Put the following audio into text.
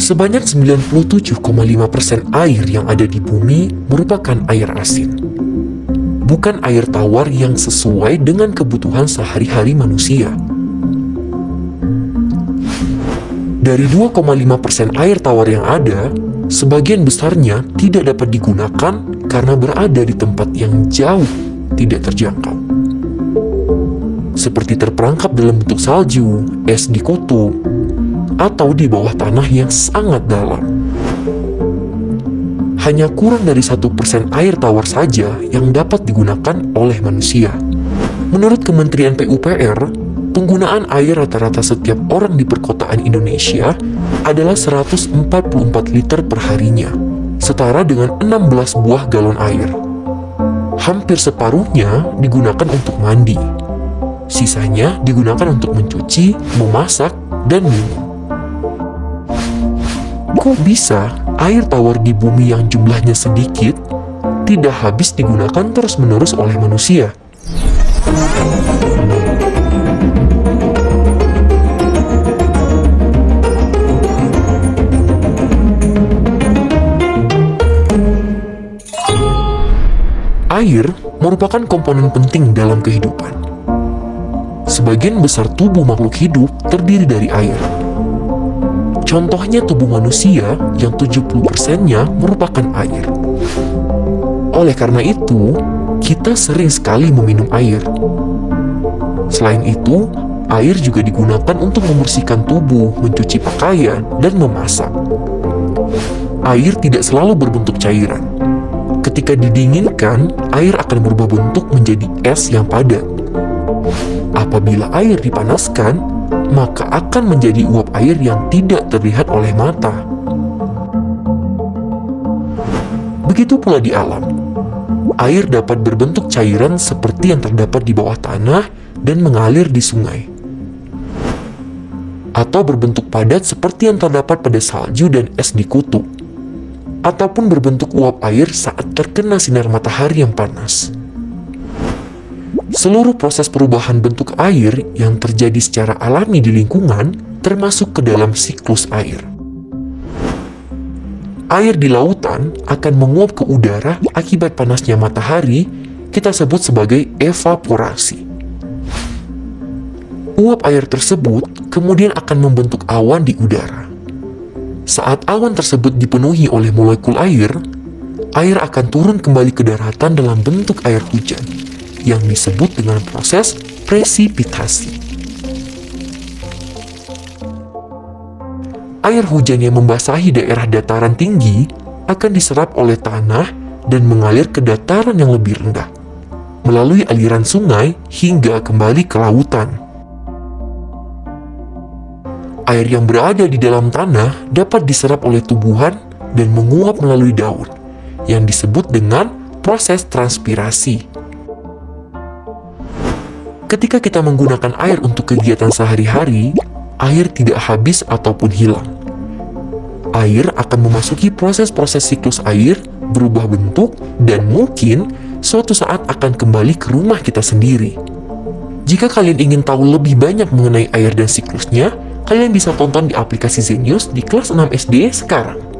Sebanyak 97,5% air yang ada di bumi merupakan air asin. Bukan air tawar yang sesuai dengan kebutuhan sehari-hari manusia. Dari 2,5% air tawar yang ada, sebagian besarnya tidak dapat digunakan karena berada di tempat yang jauh tidak terjangkau. Seperti terperangkap dalam bentuk salju, es di kutub, atau di bawah tanah yang sangat dalam. Hanya kurang dari 1% air tawar saja yang dapat digunakan oleh manusia. Menurut Kementerian PUPR, penggunaan air rata-rata setiap orang di perkotaan Indonesia adalah 144 liter per harinya, setara dengan 16 buah galon air. Hampir separuhnya digunakan untuk mandi. Sisanya digunakan untuk mencuci, memasak, dan minum. Kok bisa air tawar di bumi yang jumlahnya sedikit tidak habis digunakan terus-menerus oleh manusia? Air merupakan komponen penting dalam kehidupan. Sebagian besar tubuh makhluk hidup terdiri dari air. Contohnya tubuh manusia yang 70%-nya merupakan air. Oleh karena itu, kita sering sekali meminum air. Selain itu, air juga digunakan untuk membersihkan tubuh, mencuci pakaian, dan memasak. Air tidak selalu berbentuk cairan. Ketika didinginkan, air akan berubah bentuk menjadi es yang padat. Apabila air dipanaskan, maka akan menjadi uap air yang tidak terlihat oleh mata. Begitu pula di alam. Air dapat berbentuk cairan seperti yang terdapat di bawah tanah dan mengalir di sungai. Atau berbentuk padat seperti yang terdapat pada salju dan es di kutub. Ataupun berbentuk uap air saat terkena sinar matahari yang panas. Seluruh proses perubahan bentuk air yang terjadi secara alami di lingkungan termasuk ke dalam siklus air. Air di lautan akan menguap ke udara akibat panasnya matahari, kita sebut sebagai evaporasi. Uap air tersebut kemudian akan membentuk awan di udara. Saat awan tersebut dipenuhi oleh molekul air akan turun kembali ke daratan dalam bentuk air hujan, yang disebut dengan proses presipitasi. Air hujan yang membasahi daerah dataran tinggi akan diserap oleh tanah dan mengalir ke dataran yang lebih rendah, melalui aliran sungai hingga kembali ke lautan. Air yang berada di dalam tanah dapat diserap oleh tumbuhan dan menguap melalui daun, yang disebut dengan proses transpirasi. Ketika kita menggunakan air untuk kegiatan sehari-hari, air tidak habis ataupun hilang. Air akan memasuki proses-proses siklus air, berubah bentuk, dan mungkin suatu saat akan kembali ke rumah kita sendiri. Jika kalian ingin tahu lebih banyak mengenai air dan siklusnya, kalian bisa tonton di aplikasi Zenius di kelas 6 SD sekarang.